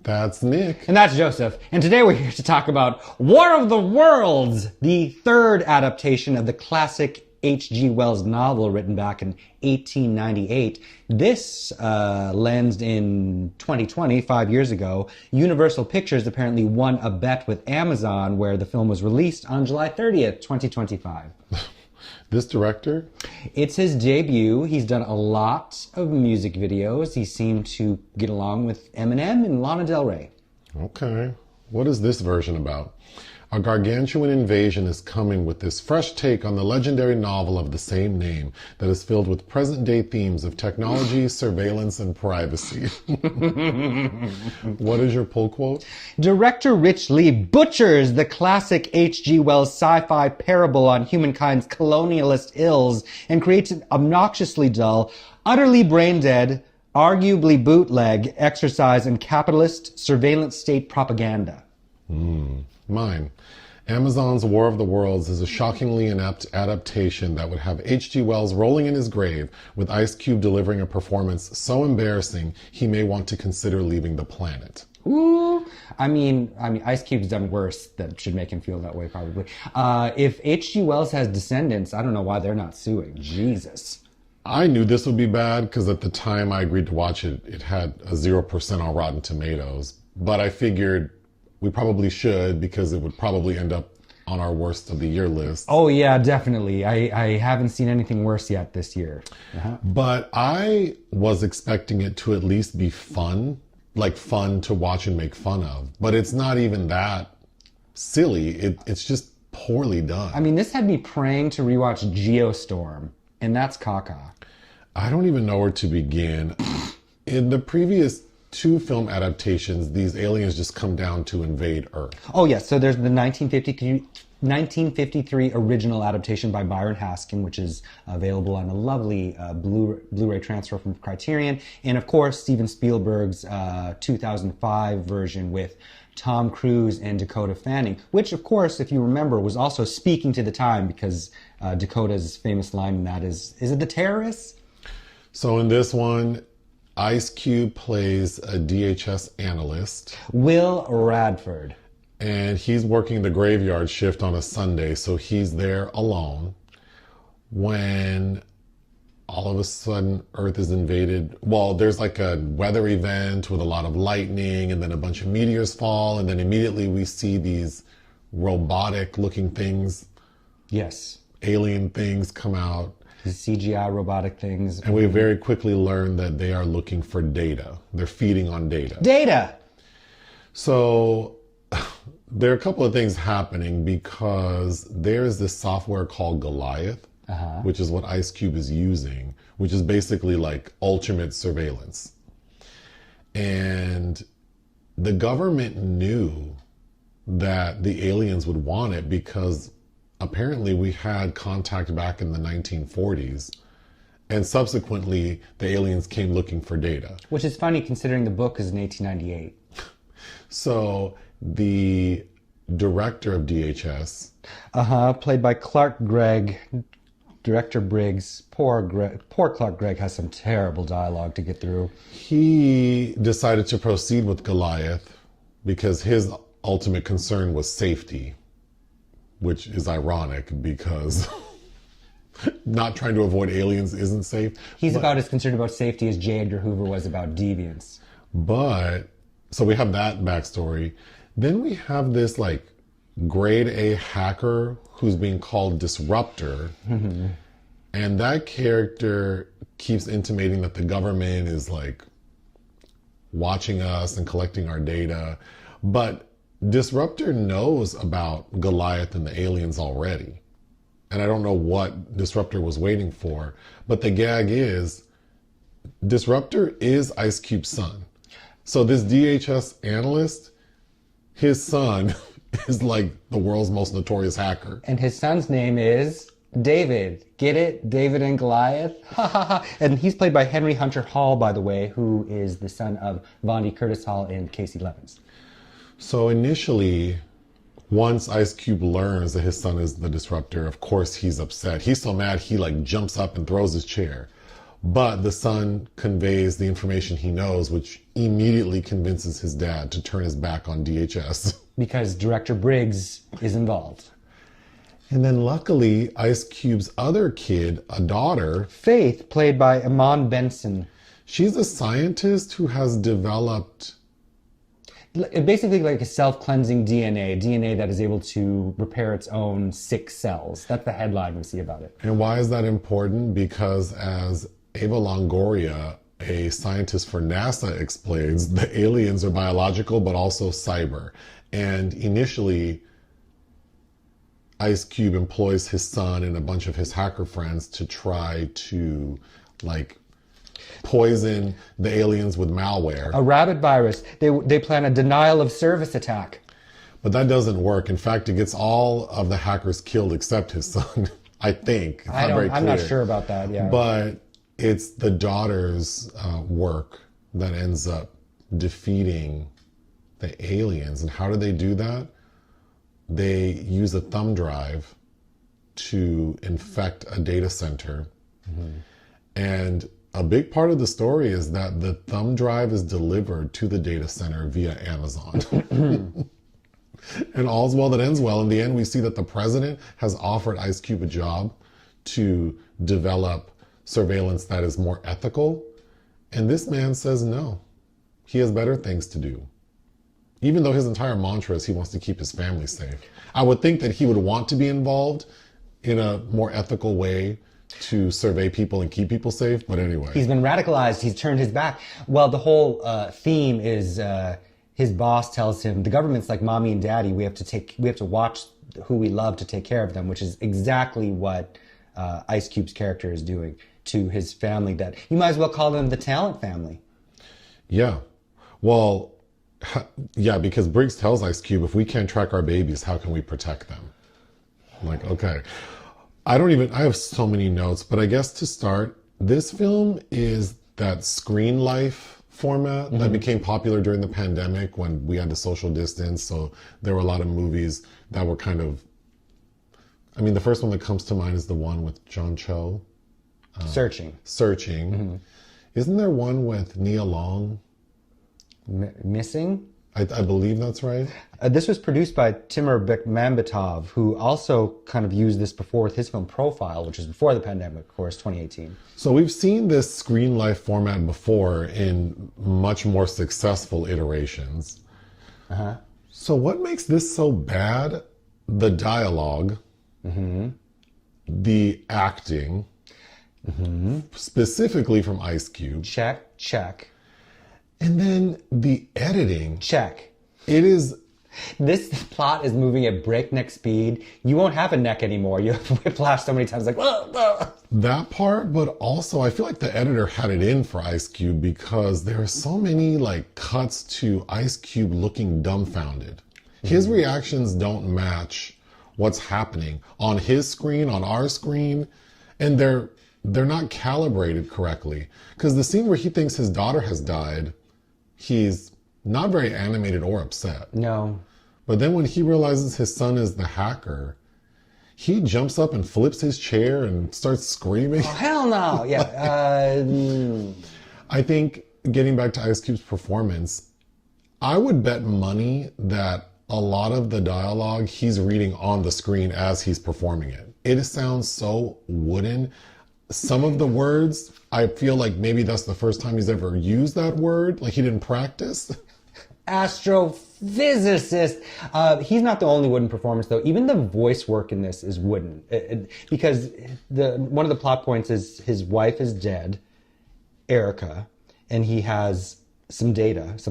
That's Nick. And that's Joseph. And today we're here to talk about War of the Worlds, the third adaptation of the classic H.G. Wells novel written back in 1898. This lands in 2020, 5 years ago. Universal Pictures apparently won a bet with Amazon where the film was released on July 30th, 2025. This director? It's his debut. He's done a lot of music videos. He seemed to get along with Eminem and Lana Del Rey. Okay. What is this version about? A gargantuan invasion is coming with this fresh take on the legendary novel of the same name that is filled with present-day themes of technology, surveillance, and privacy. What is your pull quote? Director Rich Lee butchers the classic H.G. Wells sci-fi parable on humankind's colonialist ills and creates an obnoxiously dull, utterly brain-dead, arguably bootleg exercise in capitalist surveillance state propaganda. Mine. Amazon's War of the Worlds is a shockingly inept adaptation that would have H.G. Wells rolling in his grave with Ice Cube delivering a performance so embarrassing he may want to consider leaving the planet. Ooh, I mean, Ice Cube's done worse that should make him feel that way, probably. If H.G. Wells has descendants, I don't know why they're not suing. Jesus. I knew this would be bad because at the time I agreed to watch it, it had a 0% on Rotten Tomatoes. But I figured we probably should because it would probably end up on our worst of the year list. Oh yeah, definitely. I haven't seen anything worse yet this year. But I was expecting it to at least be fun, like fun to watch and make fun of. But it's not even that silly. It's just poorly done. I mean, this had me praying to rewatch Geostorm, and that's caca. I don't even know where to begin. In the previous two film adaptations, these aliens just come down to invade Earth. Oh yes, so there's the 1953 original adaptation by Byron Haskin, which is available on a lovely Blu-ray transfer from Criterion, and of course Steven Spielberg's 2005 version with Tom Cruise and Dakota Fanning, which of course, if you remember, was also speaking to the time because Dakota's famous line in that is it the terrorists? So in this one, Ice Cube plays a DHS analyst. Will Radford. And he's working the graveyard shift on a Sunday, so he's there alone when all of a sudden Earth is invaded. Well, there's like a weather event with a lot of lightning and then a bunch of meteors fall, and then immediately we see these robotic looking things. Yes. Alien things come out. The CGI robotic things. And we very quickly learn that they are looking for data. They're feeding on data. Data! So there are a couple of things happening because there's this software called Goliath, which is what Ice Cube is using, which is basically like ultimate surveillance. And the government knew that the aliens would want it because apparently we had contact back in the 1940s, and subsequently the aliens came looking for data. Which is funny considering the book is in 1898. So the director of DHS... played by Gregg, director Briggs. Poor Clark Gregg has some terrible dialogue to get through. He decided to proceed with Goliath because his ultimate concern was safety, which is ironic because not trying to avoid aliens isn't safe. He's about as concerned about safety as J. Edgar Hoover was about deviance. But, so we have that backstory. Then we have this like grade A hacker who's being called Disruptor. And that character keeps intimating that the government is like watching us and collecting our data. But Disruptor knows about Goliath and the aliens already. And I don't know what Disruptor was waiting for. But the gag is, Disruptor is Ice Cube's son. So this DHS analyst, his son is like the world's most notorious hacker. And his son's name is David. Get it? David and Goliath? And he's played by Henry Hunter Hall, by the way, who is the son of Vondi Curtis Hall and Casey Levins. So initially, once Ice Cube learns that his son is the Disruptor, of course he's upset. He's so mad he like jumps up and throws his chair. But the son conveys the information he knows, which immediately convinces his dad to turn his back on DHS. Because Director Briggs is involved. And then luckily, Ice Cube's other kid, a daughter, Faith, played by Iman Benson. she's a scientist who has developed... Basically like a self-cleansing DNA that is able to repair its own sick cells. That's the headline we see about it. And why is that important? Because as Eva Longoria, a scientist for NASA, explains, the aliens are biological but also cyber. And initially, Ice Cube employs his son and a bunch of his hacker friends to try to, like, poison the aliens with malware. A rabbit virus. They plan a denial of service attack. But that doesn't work. In fact, it gets all of the hackers killed except his son, I think. It's not very clear. I'm not sure about that, yeah. But it's the daughter's work that ends up defeating the aliens. And how do they do that? They use a thumb drive to infect a data center. Mm-hmm. And a big part of the story is that the thumb drive is delivered to the data center via Amazon. And all's well that ends well. In the end, we see that the president has offered Ice Cube a job to develop surveillance that is more ethical. And this man says no. He has better things to do. Even though his entire mantra is he wants to keep his family safe. I would think that he would want to be involved in a more ethical way to survey people and keep people safe, but anyway. He's been radicalized. He's turned his back. Well, the whole theme is his boss tells him, the government's like mommy and daddy. We have to watch who we love to take care of them, which is exactly what Ice Cube's character is doing to his family. That you might as well call them the talent family. Yeah. Well, yeah, because Briggs tells Ice Cube, if we can't track our babies, how can we protect them? I'm like, okay. I have so many notes, but I guess to start, this film is that screenlife format that became popular during the pandemic when we had to social distance. So there were a lot of movies that were kind of, I mean, the first one that comes to mind is the one with John Cho. Searching. Mm-hmm. Isn't there one with Nia Long? Missing? I believe that's right. This was produced by Timur Bekmambetov, who also kind of used this before with his film Profile, which is before the pandemic, of course, 2018. So we've seen this screen life format before in much more successful iterations. Uh-huh. So what makes this so bad? The dialogue, the acting, specifically from Ice Cube. Check. And then the editing. Check. It is... This plot is moving at breakneck speed. You won't have a neck anymore. You have whiplash so many times, like, whoa. That part, but also I feel like the editor had it in for Ice Cube because there are so many like cuts to Ice Cube looking dumbfounded. His reactions don't match what's happening on his screen, on our screen, and they're not calibrated correctly. Because the scene where he thinks his daughter has died, he's not very animated or upset. No. But then when he realizes his son is the hacker, he jumps up and flips his chair and starts screaming. Oh, hell no. Yeah. I think, getting back to Ice Cube's performance, I would bet money that a lot of the dialogue he's reading on the screen as he's performing it. It sounds so wooden. Some of the words, I feel like maybe that's the first time he's ever used that word. Like he didn't practice. Astrophysicist. He's not the only wooden performance, though. Even the voice work in this is wooden. Because one of the plot points is his wife is dead, Erica, and he has some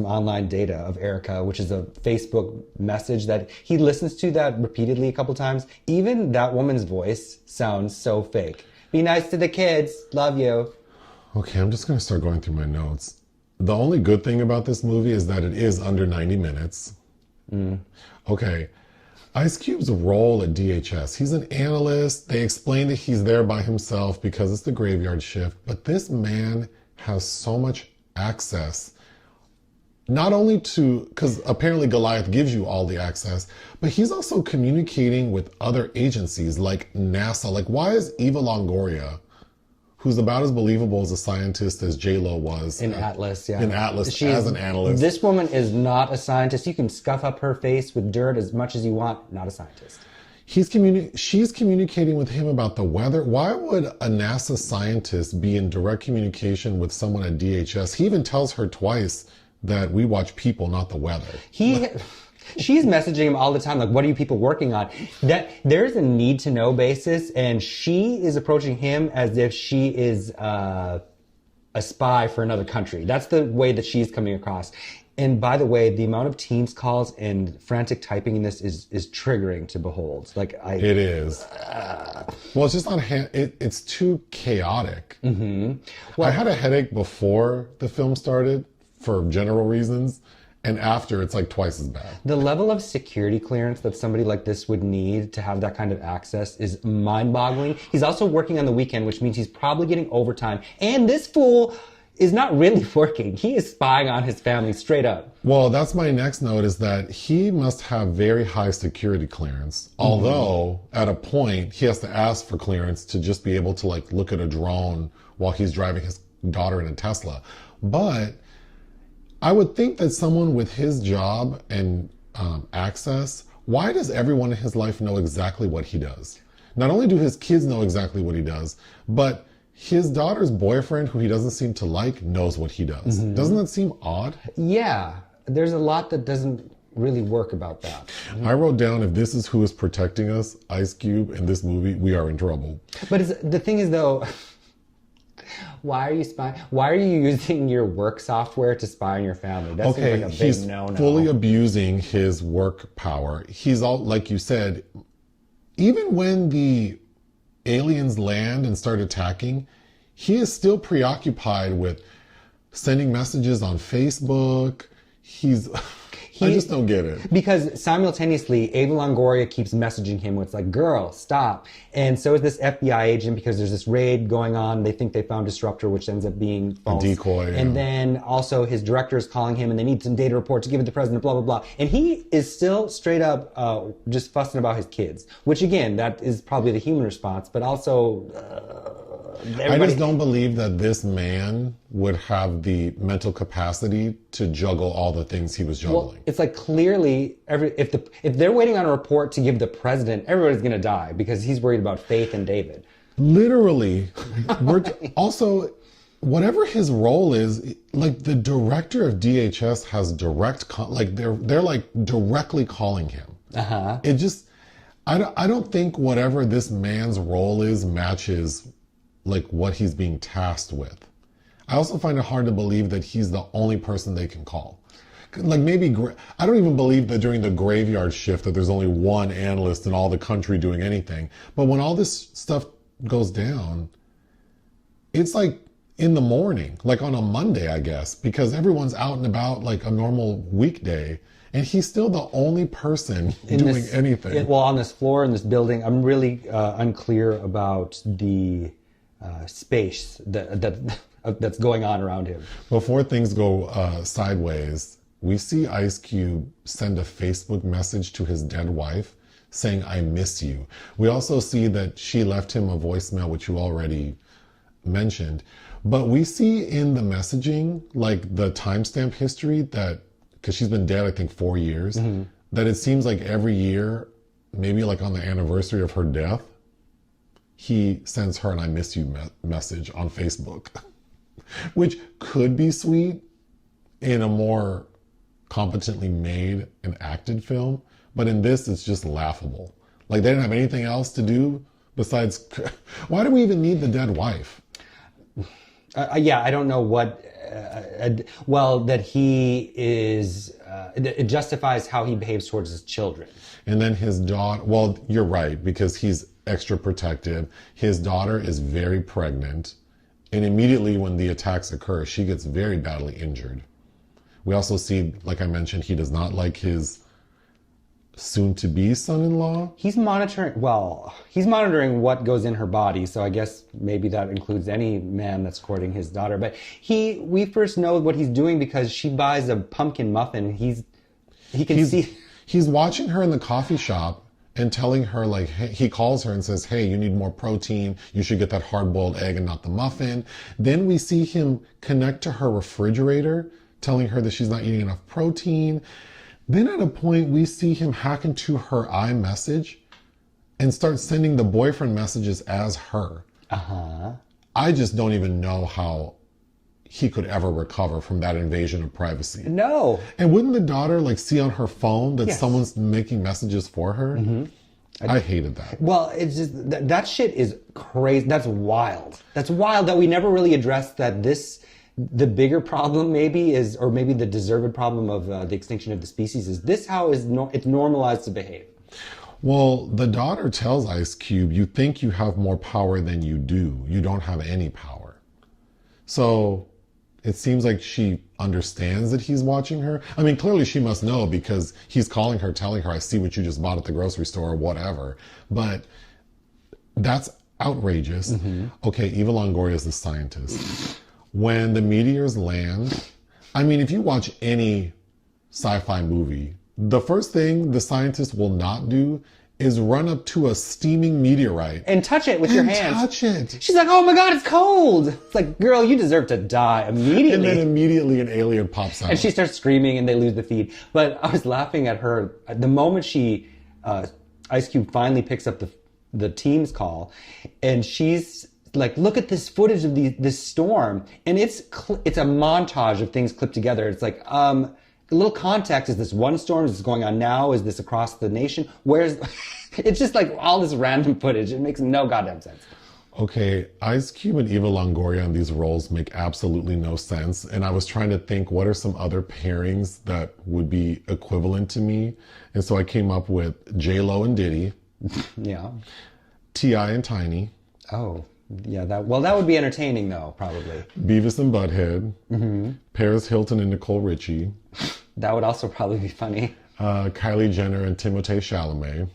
online data of Erica, which is a Facebook message that he listens to that repeatedly a couple times. Even that woman's voice sounds so fake. Be nice to the kids. Love you. Okay, I'm just going to start going through my notes. The only good thing about this movie is that it is under 90 minutes. Okay. Ice Cube's role at DHS. He's an analyst. They explain that he's there by himself because it's the graveyard shift. But this man has so much access. Not only because apparently Goliath gives you all the access, but he's also communicating with other agencies like NASA. Like, why is Eva Longoria, who's about as believable as a scientist as J-Lo was. In Atlas, yeah. In Atlas, as an analyst. This woman is not a scientist. You can scuff up her face with dirt as much as you want. Not a scientist. She's communicating with him about the weather. Why would a NASA scientist be in direct communication with someone at DHS? He even tells her twice that we watch people, not the weather. She's messaging him all the time, like, what are you people working on? That there's a need to know basis, and she is approaching him as if she is a spy for another country. That's the way that she's coming across. And by the way, the amount of Teams calls and frantic typing in this is triggering to behold. It is. Well, it's just not. It's too chaotic. Mm-hmm. Well, I had a headache before the film started for general reasons. And after, it's like twice as bad. The level of security clearance that somebody like this would need to have that kind of access is mind-boggling. He's also working on the weekend, which means he's probably getting overtime. And this fool is not really working. He is spying on his family straight up. Well, that's my next note, is that he must have very high security clearance. Mm-hmm. Although, at a point, he has to ask for clearance to just be able to look at a drone while he's driving his daughter in a Tesla. But I would think that someone with his job and access, why does everyone in his life know exactly what he does? Not only do his kids know exactly what he does, but his daughter's boyfriend, who he doesn't seem to like, knows what he does. Mm-hmm. Doesn't that seem odd? Yeah. There's a lot that doesn't really work about that. Mm-hmm. I wrote down, if this is who is protecting us, Ice Cube, in this movie, we are in trouble. But the thing is, though... Why are you spying? Why are you using your work software to spy on your family? That seems like a big no-no. He's fully abusing his work power. He's all, like you said, even when the aliens land and start attacking, he is still preoccupied with sending messages on Facebook. I just don't get it. Because simultaneously, Eva Longoria keeps messaging him with girl, stop. And so is this FBI agent, because there's this raid going on. They think they found Disruptor, which ends up being false. A decoy. And then also his director is calling him and they need some data report to give it to the president, blah, blah, blah. And he is still straight up just fussing about his kids, which again, that is probably the human response, but also... I just don't believe that this man would have the mental capacity to juggle all the things he was juggling. Well, it's clearly if they're waiting on a report to give the president, everybody's going to die because he's worried about Faith and David. Literally. Also, whatever his role is, the director of DHS has direct, they're directly calling him. Uh-huh. It just, I don't think whatever this man's role is matches what he's being tasked with. I also find it hard to believe that he's the only person they can call. Maybe, I don't even believe that during the graveyard shift that there's only one analyst in all the country doing anything. But when all this stuff goes down, it's in the morning, on a Monday, I guess, because everyone's out and about a normal weekday. And he's still the only person doing anything. On this floor in this building, I'm really unclear about the space that's going on around him. Before things go sideways, we see Ice Cube send a Facebook message to his dead wife saying, "I miss you." We also see that she left him a voicemail, which you already mentioned. But we see in the messaging, the timestamp history, that, because she's been dead, I think, 4 years, mm-hmm. that it seems every year, maybe on the anniversary of her death, he sends her an "I miss you" message on Facebook, which could be sweet in a more competently made and acted film. But in this, it's just laughable. They didn't have anything else to do besides... Why do we even need the dead wife? I don't know what... that he is... it justifies how he behaves towards his children. And then his daughter... Well, you're right, because he's extra protective. His daughter is very pregnant, and immediately when the attacks occur, she gets very badly injured. We also see, like I mentioned, he does not like his soon-to-be son-in-law. He's monitoring what goes in her body, so I guess maybe that includes any man that's courting his daughter. But we first know what he's doing because she buys a pumpkin muffin. He can see... He's watching her in the coffee shop, and telling her, like, hey, he calls her and says, hey, you need more protein. You should get that hard-boiled egg and not the muffin. Then we see him connect to her refrigerator, telling her that she's not eating enough protein. Then at a point, we see him hack into her iMessage and start sending the boyfriend messages as her. Uh-huh. I just don't even know how he could ever recover from that invasion of privacy. No. And wouldn't the daughter like see on her phone that Yes. someone's making messages for her? Mm-hmm. I hated that. Well, it's just that shit is crazy. That's wild. That's wild that we never really addressed that the bigger problem maybe is, or maybe the deserved problem of the extinction of the species is this how it's normalized to behave. Well, the daughter tells Ice Cube, you think you have more power than you do. You don't have any power. So it seems like she understands that he's watching her. I mean, clearly she must know because he's calling her, telling her, I see what you just bought at the grocery store or whatever. But that's outrageous. Mm-hmm. Okay, Eva Longoria is the scientist. When the meteors land, I mean, if you watch any sci-fi movie, the first thing the scientist will not do is run up to a steaming meteorite. And touch it with your hands. Touch it. She's like, oh my God, it's cold. It's like, girl, you deserve to die immediately. And then immediately an alien pops out. And she starts screaming and they lose the feed. But I was laughing at her. The moment Ice Cube finally picks up the Teams call and she's like, look at this footage of this storm. And it's a montage of things clipped together. It's like, a little context. Is this one storm? Is this going on now? Is this across the nation? It's just like all this random footage. It makes no goddamn sense. Okay, Ice Cube and Eva Longoria in these roles make absolutely no sense. And I was trying to think, what are some other pairings that would be equivalent to me? And so I came up with J-Lo and Diddy. Yeah. T.I. and Tiny. Oh, yeah. That would be entertaining, though, probably. Beavis and Butthead. Mm-hmm. Paris Hilton and Nicole Richie. That would also probably be funny. Kylie Jenner and Timothée Chalamet.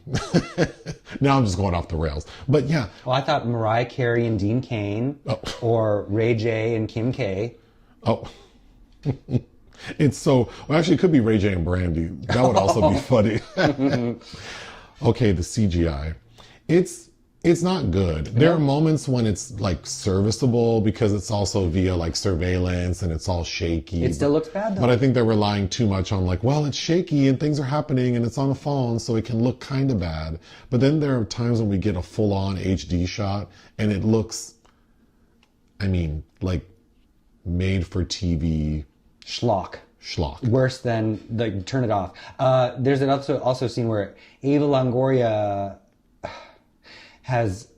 Now I'm just going off the rails. But yeah. Well, I thought Mariah Carey and Dean Cain. Oh. Or Ray J and Kim K. Oh. It's so... Well, actually, it could be Ray J and Brandy. That would also be funny. Okay, the CGI. It's not good. There are moments when it's like serviceable because it's also via like surveillance and it's all shaky. It still looks bad though. But I think they're relying too much on like, well, it's shaky and things are happening and it's on a phone so it can look kind of bad. But then there are times when we get a full-on HD shot and it looks, I mean, like made for TV. Schlock. Worse than turn it off. There's also a scene where Eva Longoria has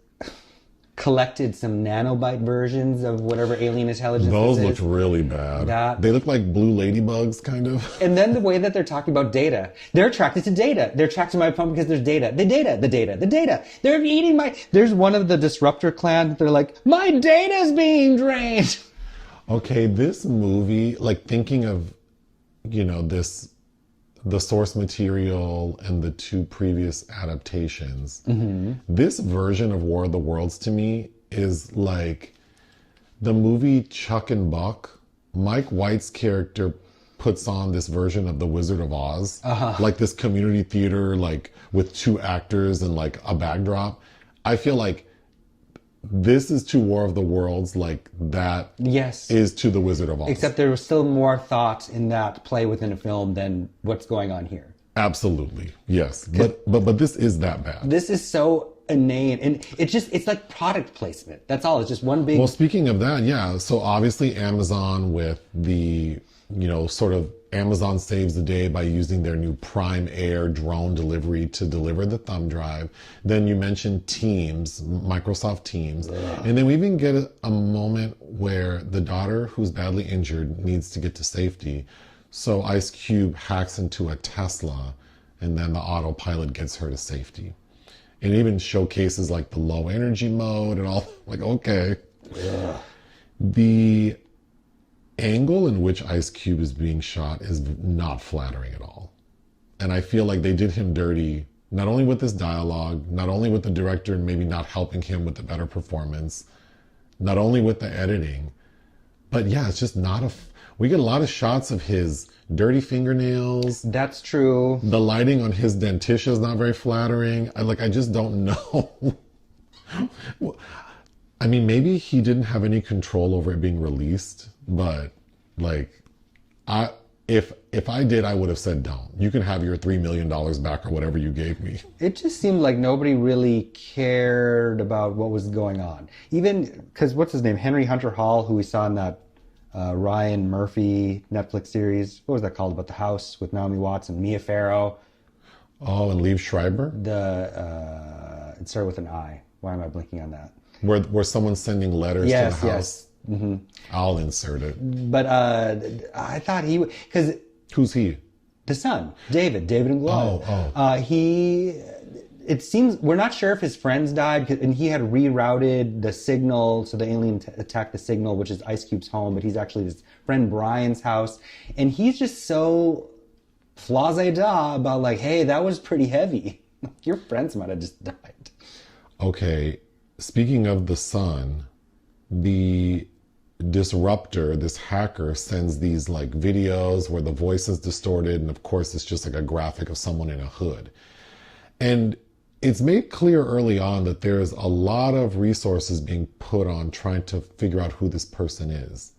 collected some nanobite versions of whatever alien intelligence Those this looked is. really bad. They look like blue ladybugs, kind of. And then the way that they're talking about data. They're attracted to data. They're attracted to my phone because there's data. The data. They're eating There's one of the Disruptor clan. They're like, my data's being drained. Okay, this movie, like thinking of, the source material and the two previous adaptations. Mm-hmm. This version of War of the Worlds to me is like the movie Chuck and Buck. Mike White's character puts on this version of The Wizard of Oz, like this community theater, like with two actors and like a backdrop. I feel like this is to War of the Worlds like that is to The Wizard of Oz. Except there was still more thought in that play within a film than what's going on here. Absolutely. Yes. But this is that bad. This is so inane. And it's like product placement. That's all. It's just one big... Well, speaking of that, yeah. So obviously Amazon with the, sort of Amazon saves the day by using their new Prime Air drone delivery to deliver the thumb drive. Then you mentioned Teams, Microsoft Teams. Ugh. And then we even get a moment where the daughter who's badly injured needs to get to safety. So Ice Cube hacks into a Tesla and then the autopilot gets her to safety. And it even showcases like the low energy mode and all, like, okay. Ugh. The angle in which Ice Cube is being shot is not flattering at all. And I feel like they did him dirty, not only with this dialogue, not only with the director maybe not helping him with the better performance, not only with the editing, but yeah, it's just not We get a lot of shots of his dirty fingernails. That's true. The lighting on his dentition is not very flattering. I just don't know. I mean, maybe he didn't have any control over it being released, but if I did, I would have said, don't. You can have your $3 million back or whatever you gave me. It just seemed like nobody really cared about what was going on. Even, because what's his name? Henry Hunter Hall, who we saw in that Ryan Murphy Netflix series. What was that called? About the house with Naomi Watts and Mia Farrow. Oh, and Liev Schreiber? It started with an I. Why am I blinking on that? Where someone's sending letters to the house? Yes. Mm-hmm. I'll insert it. But I thought he would, because... Who's he? The son, David and Gloria. Oh. It seems, we're not sure if his friends died, and he had rerouted the signal, so the alien attacked the signal, which is Ice Cube's home, but he's actually his friend Brian's house. And he's just so flazé-da about like, hey, that was pretty heavy. Your friends might have just died. Okay, speaking of the son, the disruptor, this hacker, sends these like videos where the voice is distorted, and of course it's just like a graphic of someone in a hood. And it's made clear early on that there's a lot of resources being put on trying to figure out who this person is.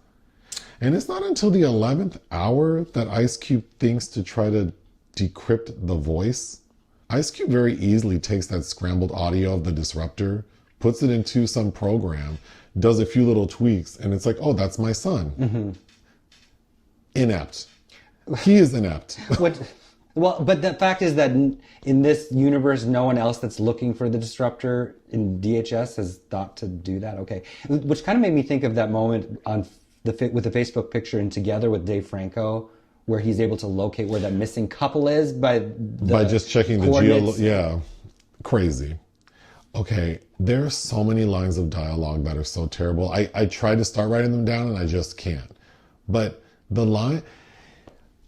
And it's not until the 11th hour that Ice Cube thinks to try to decrypt the voice. Ice Cube very easily takes that scrambled audio of the disruptor, puts it into some program, does a few little tweaks, and it's like, oh, that's my son. Mm-hmm. Inept. He is inept. Well, but the fact is that in this universe, no one else that's looking for the disruptor in DHS has thought to do that. Okay. Which kind of made me think of that moment on with the Facebook picture in Together with Dave Franco, where he's able to locate where that missing couple is by just checking the yeah. Crazy. Okay, there are so many lines of dialogue that are so terrible. I tried to start writing them down and I just can't. But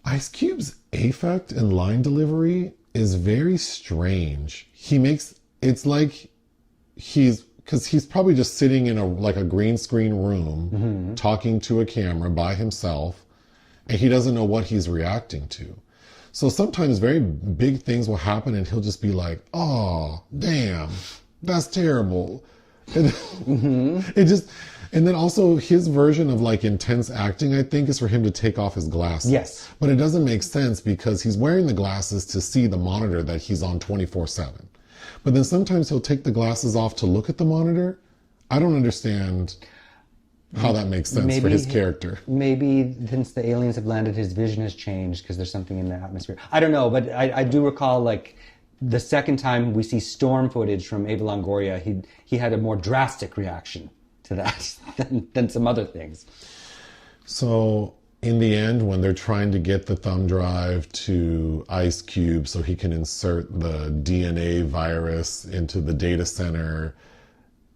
Ice Cube's affect and line delivery is very strange. It's like because he's probably just sitting in a green screen room, mm-hmm. talking to a camera by himself, and he doesn't know what he's reacting to. So sometimes very big things will happen and he'll just be like, oh, damn, that's terrible. And mm-hmm. And then also his version of like intense acting, I think, is for him to take off his glasses. Yes. But it doesn't make sense because he's wearing the glasses to see the monitor that he's on 24/7. But then sometimes he'll take the glasses off to look at the monitor. I don't understand how that makes sense for his character. Maybe since the aliens have landed, his vision has changed because there's something in the atmosphere. I don't know, but I do recall like the second time we see storm footage from Eva Longoria, he had a more drastic reaction to that than some other things. So in the end, when they're trying to get the thumb drive to Ice Cube so he can insert the DNA virus into the data center,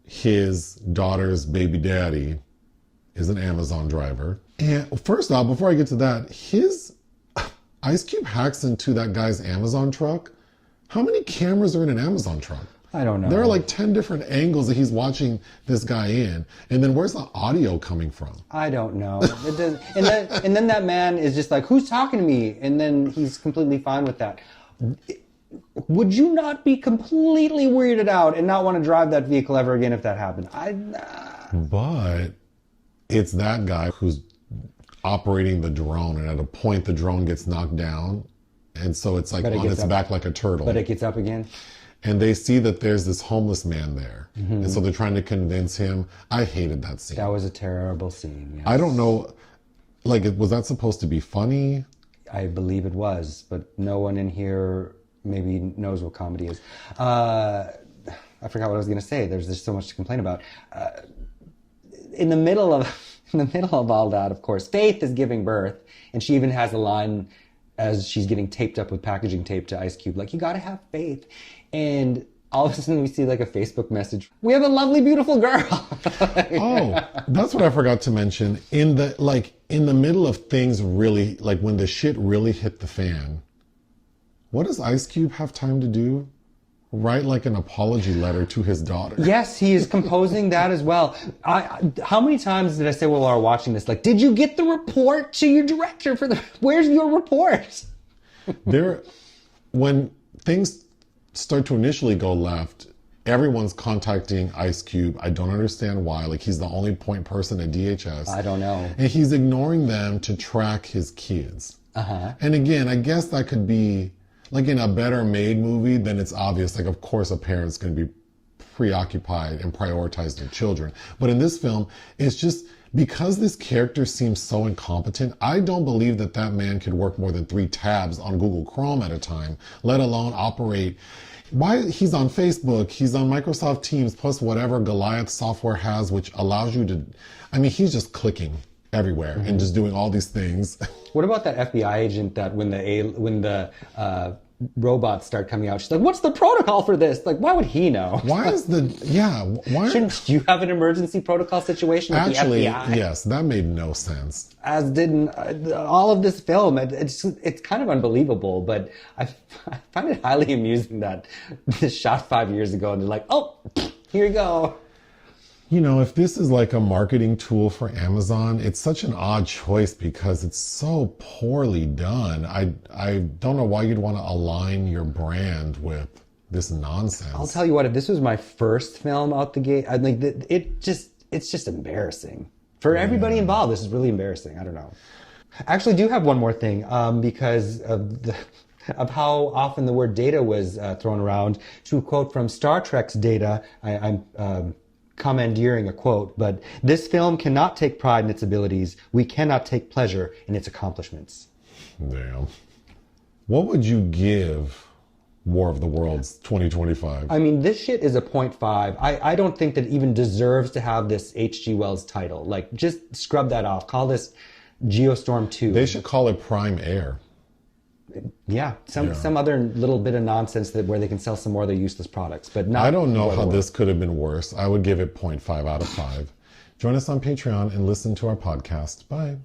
his daughter's baby daddy is an Amazon driver. And first off, before I get to that, Ice Cube hacks into that guy's Amazon truck. How many cameras are in an Amazon truck? I don't know. There are like 10 different angles that he's watching this guy in. And then where's the audio coming from? I don't know. And then that man is just like, who's talking to me? And then he's completely fine with that. Would you not be completely weirded out and not want to drive that vehicle ever again if that happened? But it's that guy who's operating the drone, and at a point the drone gets knocked down. And so it's like on its back like a turtle. But it gets up again? And they see that there's this homeless man there. Mm-hmm. And so they're trying to convince him. I hated that scene. That was a terrible scene, yes. I don't know, like, was that supposed to be funny? I believe it was, but no one in here maybe knows what comedy is. I forgot what I was going to say. There's just so much to complain about. In the middle of all that, of course, Faith is giving birth, and she even has a line as she's getting taped up with packaging tape to Ice Cube, like, you gotta have faith. And all of a sudden we see like a Facebook message. We have a lovely, beautiful girl. Oh, that's what I forgot to mention. In the middle of things really, like when the shit really hit the fan, what does Ice Cube have time to do? write like an apology letter to his daughter. Yes, he is composing that as well. How many times did I say while we were watching this, like, did you get the report to your director where's your report? When things start to initially go left, everyone's contacting Ice Cube. I don't understand why. Like, he's the only point person at DHS. I don't know. And he's ignoring them to track his kids. Uh-huh. And again, I guess that could be, like in a better made movie, then it's obvious, like, of course a parent's going to be preoccupied and prioritize their children. But in this film, it's just, because this character seems so incompetent, I don't believe that man could work more than 3 tabs on Google Chrome at a time, let alone operate. He's on Facebook, he's on Microsoft Teams, plus whatever Goliath software has, which allows you to, he's just clicking everywhere and just doing all these things. What about that FBI agent that when the robots start coming out, she's like, what's the protocol for this? Like, why would he know? Why Shouldn't you have an emergency protocol situation with Actually, the FBI? yes, that made no sense. As did all of this film. It's kind of unbelievable, but I find it highly amusing that this shot 5 years ago and they're like, oh, here you go. If this is like a marketing tool for Amazon, it's such an odd choice because it's so poorly done. I don't know why you'd want to align your brand with this nonsense. I'll tell you what, if this was my first film out the gate, it's just embarrassing. For everybody involved, this is really embarrassing. I don't know. I actually do have one more thing, because of how often the word data was thrown around. To quote from Star Trek's Data, I'm commandeering a quote, but this film cannot take pride in its abilities. We cannot take pleasure in its accomplishments. Damn. What would you give War of the Worlds 2025? This shit is a 0.5. I don't think that it even deserves to have this H.G. Wells title. Like, just scrub that off. Call this Geostorm 2. They should call it Prime Air. Yeah, some other little bit of nonsense where they can sell some more of their useless products, but not. I don't know how this could have been worse. I would give it 0.5 out of 5. Join us on Patreon and listen to our podcast. Bye.